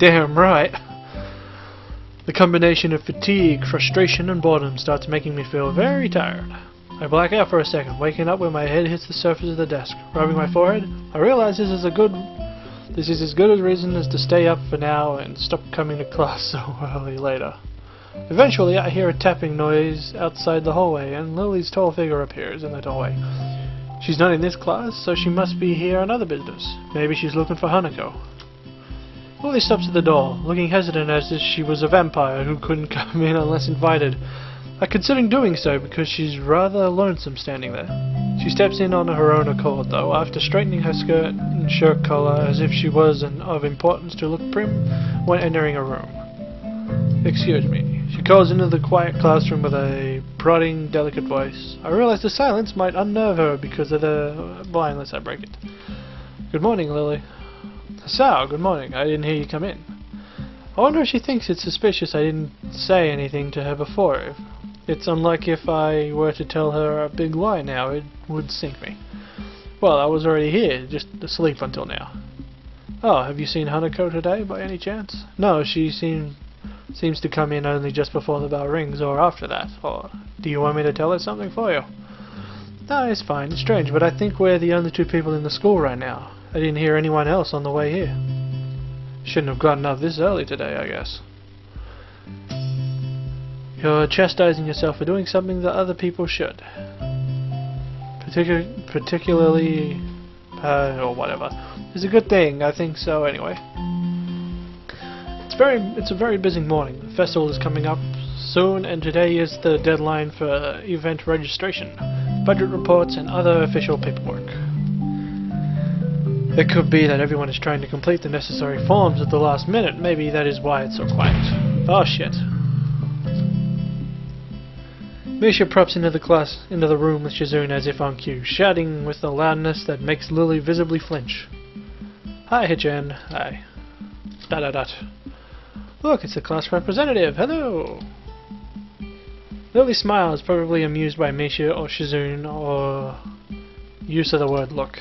Damn right. The combination of fatigue, frustration, and boredom starts making me feel very tired. I black out for a second, waking up when my head hits the surface of the desk. Rubbing my forehead, I realize this is as good a reason as to stay up for now and stop coming to class so early later. Eventually, I hear a tapping noise outside the hallway, and Lily's tall figure appears in the doorway. She's not in this class, so she must be here on other business. Maybe she's looking for Hanako. Lily stops at the door, looking hesitant as if she was a vampire who couldn't come in unless invited. I consider doing so because she's rather lonesome standing there. She steps in on her own accord, though, after straightening her skirt and shirt collar as if she was of importance to look prim when entering a room. Excuse me. She calls into the quiet classroom with a prodding, delicate voice. I realize the silence might unnerve her because of the... well, unless I break it. Good morning, Lily. So, good morning. I didn't hear you come in. I wonder if she thinks it's suspicious I didn't say anything to her before. It's unlike if I were to tell her a big lie now, it would sink me. Well, I was already here, just asleep until now. Oh, have you seen Hanako today, by any chance? No, she seems to come in only just before the bell rings, or after that. Or do you want me to tell her something for you? No, it's fine. It's strange, but I think we're the only two people in the school right now. I didn't hear anyone else on the way here. Shouldn't have gotten up this early today, I guess. You're chastising yourself for doing something that other people should. Particularly... or whatever. It's a good thing, I think so anyway. It's a very busy morning. The festival is coming up soon, and today is the deadline for event registration, budget reports, and other official paperwork. It could be that everyone is trying to complete the necessary forms at the last minute. Maybe that is why it's so quiet. Oh shit. Misha props into the room with Shizune as if on cue, shouting with a loudness that makes Lily visibly flinch. Hi, Hichan. Hi. Dot. Look, it's the class representative. Hello. Lily smiles, probably amused by Misha or Shizune, or use of the word look.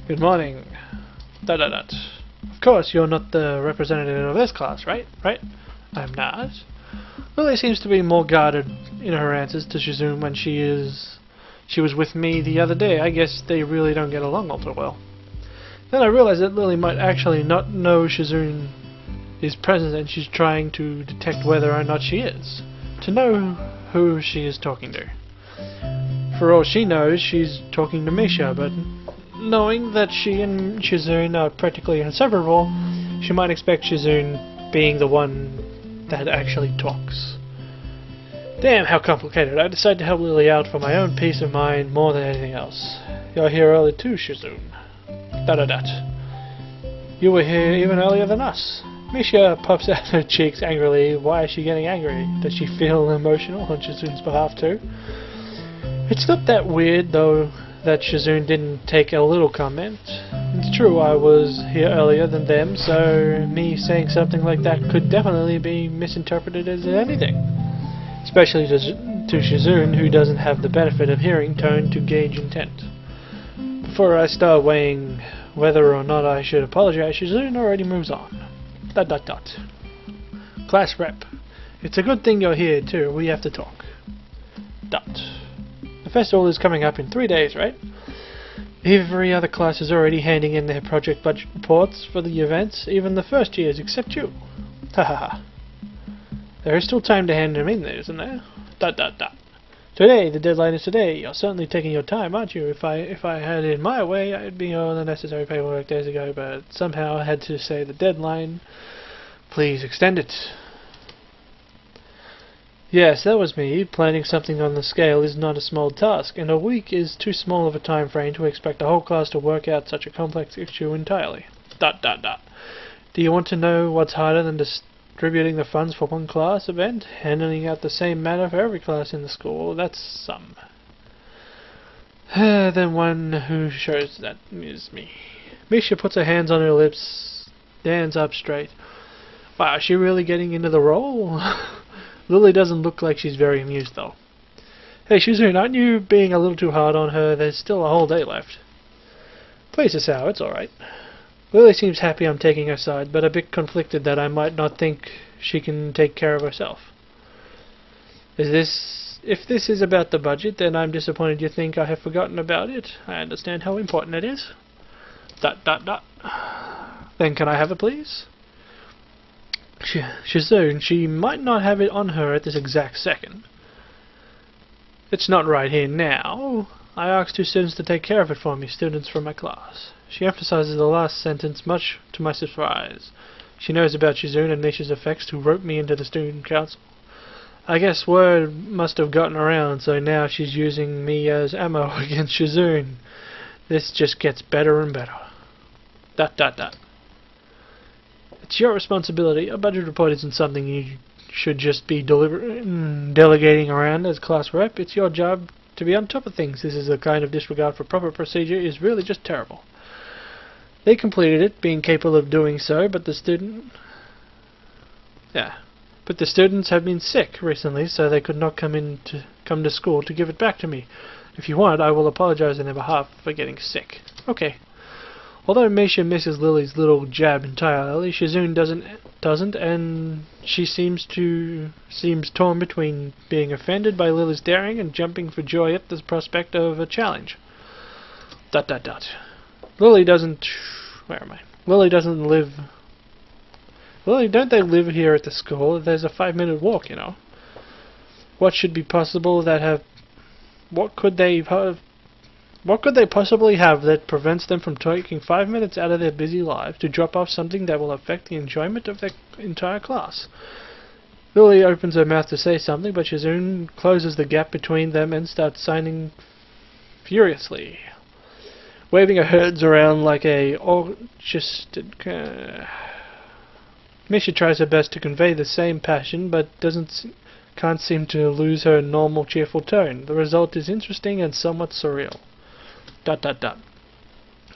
Good morning. Dot. Of course, you're not the representative of this class, right? Right? I'm not. Lily seems to be more guarded in her answers to Shizune when she was with me the other day. I guess they really don't get along all too well. Then I realize that Lily might actually not know Shizune is present, and she's trying to detect whether or not she is. To know who she is talking to. For all she knows, she's talking to Misha, but knowing that she and Shizune are practically inseparable, she might expect Shizune being the one that actually talks. Damn, how complicated. I decided to help Lily out for my own peace of mind more than anything else. You're here early too, Shizune. Dot. You were here even earlier than us. Misha puffs out her cheeks angrily. Why is she getting angry? Does she feel emotional on Shizune's behalf too? It's not that weird, though, that Shizune didn't take a little comment. It's true, I was here earlier than them, so me saying something like that could definitely be misinterpreted as anything. Especially to Shizune, who doesn't have the benefit of hearing tone to gauge intent. Before I start weighing whether or not I should apologize, Shizune already moves on. Dot. Class rep. It's a good thing you're here too, we have to talk. Dot. The festival is coming up in 3 days, right? Every other class is already handing in their project budget reports for the events, even the first years, except you. Ha. There is still time to hand them in there, isn't there? Dot. Today, the deadline is today. You're certainly taking your time, aren't you? If I had it my way, I'd be on the necessary paperwork days ago, but somehow I had to say the deadline. Please extend it. Yes, that was me. Planning something on the scale is not a small task, and a week is too small of a time frame to expect a whole class to work out such a complex issue entirely. Dot. Do you want to know what's harder than distributing the funds for one class event? Handling out the same manner for every class in the school. That's some. Then one who shows that is me. Misha puts her hands on her lips, stands up straight. Wow, is she really getting into the role? Lily doesn't look like she's very amused, though. Hey, Shizune, aren't you being a little too hard on her? There's still a whole day left. Please, Asao, it's alright. Lily seems happy I'm taking her side, but a bit conflicted that I might not think she can take care of herself. If this is about the budget, then I'm disappointed you think I have forgotten about it. I understand how important it is. ... Then can I have it, please? Shizune, she might not have it on her at this exact second. It's not right here now. I asked 2 students to take care of it for me, students from my class. She emphasizes the last sentence, much to my surprise. She knows about Shizune and Misha's effects to rope me into the student council. I guess word must have gotten around, so now she's using me as ammo against Shizune. This just gets better and better. ... It's your responsibility. A budget report isn't something you should just be delegating around as class rep. It's your job to be on top of things. This is the kind of disregard for proper procedure is really just terrible. They completed it, being capable of doing so, but the students have been sick recently, so they could not come to school to give it back to me. If you want, I will apologize on their behalf for getting sick. Okay. Although Misha misses Lily's little jab entirely, Shizune doesn't, and she seems torn between being offended by Lily's daring and jumping for joy at the prospect of a challenge. ... Lily doesn't... Where am I? Lily doesn't live... Lily, don't they live here at the school? There's a 5-minute walk, you know. What should be possible that have... What could they possibly have that prevents them from taking 5 minutes out of their busy lives to drop off something that will affect the enjoyment of their entire class? Lily opens her mouth to say something, but Shizune closes the gap between them and starts signing furiously, waving her hands around like a Misha tries her best to convey the same passion, but can't seem to lose her normal cheerful tone. The result is interesting and somewhat surreal. ...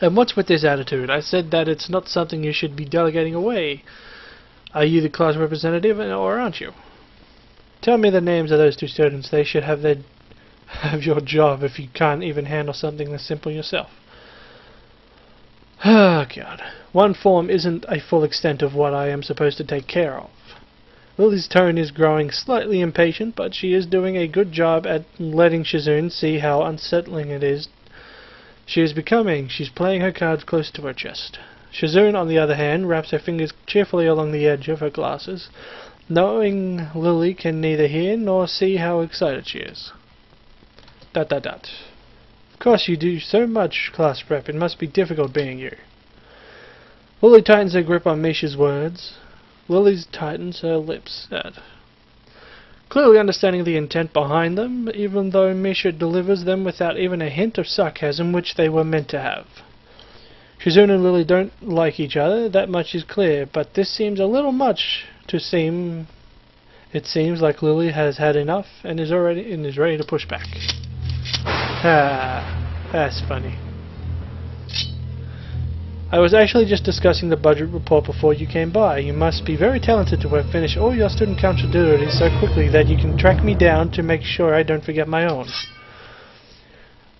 And what's with this attitude? I said that it's not something you should be delegating away. Are you the class representative, or aren't you? Tell me the names of those 2 students. They should have your job if you can't even handle something this simple yourself. Oh God. One form isn't a full extent of what I am supposed to take care of. Lily's tone is growing slightly impatient, but she is doing a good job at letting Shizune see how unsettling it is she is becoming. She's playing her cards close to her chest. Shizune, on the other hand, wraps her fingers cheerfully along the edge of her glasses, knowing Lily can neither hear nor see how excited she is. ... Of course you do so much, class rep. It must be difficult being you. Lily tightens her grip on Misha's words. Lily tightens her lips. Clearly understanding the intent behind them, even though Misha delivers them without even a hint of sarcasm which they were meant to have. Shizune and Lily don't like each other, that much is clear, but this seems a little much to seem... It seems like Lily has had enough and is ready to push back. That's funny. I was actually just discussing the budget report before you came by. You must be very talented to have finished all your student council duties so quickly that you can track me down to make sure I don't forget my own.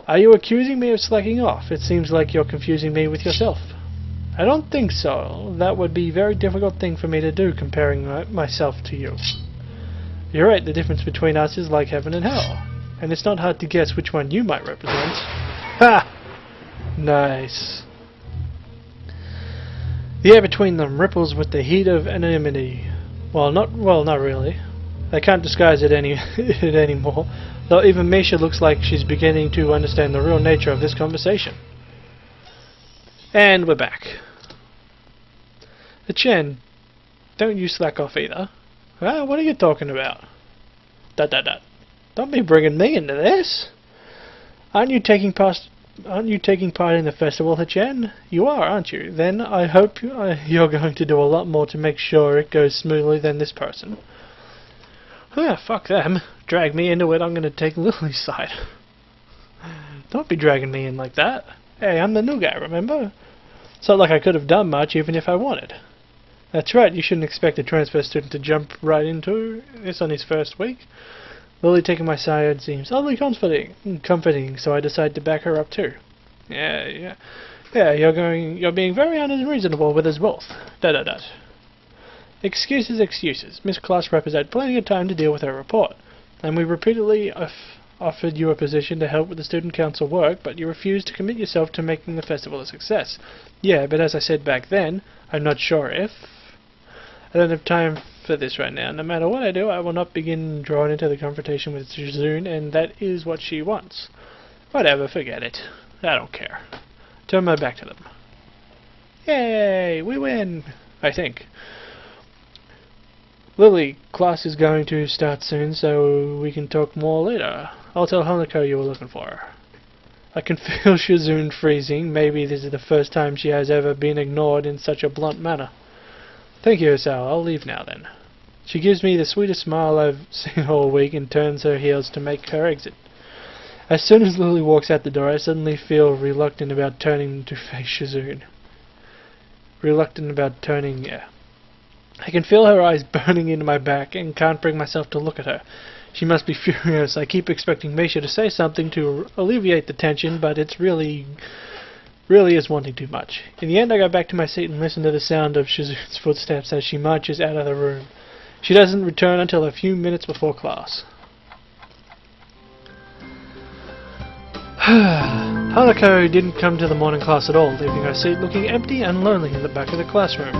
Are you accusing me of slacking off? It seems like you're confusing me with yourself. I don't think so. That would be a very difficult thing for me to do, comparing myself to you. You're right, the difference between us is like heaven and hell. And it's not hard to guess which one you might represent. Ha! Nice. The air between them ripples with the heat of anonymity. Well, not really. They can't disguise it anymore, though even Misha looks like she's beginning to understand the real nature of this conversation. And we're back. Chen, don't you slack off either. What are you talking about? Don't be bringing me into this. Aren't you taking part in the festival, Chen? You are, aren't you? Then I hope you're going to do a lot more to make sure it goes smoothly than this person. Fuck them. Drag me into it, I'm going to take Lily's side. Don't be dragging me in like that. Hey, I'm the new guy, remember? It's not like I could have done much even if I wanted. That's right, you shouldn't expect a transfer student to jump right into this on his first week. Lily taking my side seems oddly comforting, so I decide to back her up too. Yeah. Yeah, you're being very unreasonable with us both. Excuses, excuses. Miss Class Rep has had plenty of time to deal with her report, and we repeatedly offered you a position to help with the student council work, but you refused to commit yourself to making the festival a success. Yeah, but as I said back then, I'm not sure if... I don't have time for this right now. No matter what I do, I will not begin drawing into the confrontation with Jizoon, and that is what she wants. Whatever, forget it. I don't care. Turn my back to them. Yay! We win! I think. Lily, class is going to start soon, so we can talk more later. I'll tell Hanako you were looking for her. I can feel Jizoon freezing. Maybe this is the first time she has ever been ignored in such a blunt manner. Thank you, Osao. I'll leave now then. She gives me the sweetest smile I've seen all week and turns her heels to make her exit. As soon as Lily walks out the door, I suddenly feel reluctant about turning to face Jizoon. I can feel her eyes burning into my back and can't bring myself to look at her. She must be furious. I keep expecting Misha to say something to alleviate the tension, but it's really is wanting too much. In the end, I go back to my seat and listen to the sound of Jizoon's footsteps as she marches out of the room. She doesn't return until a few minutes before class. Hanako didn't come to the morning class at all, leaving her seat looking empty and lonely in the back of the classroom.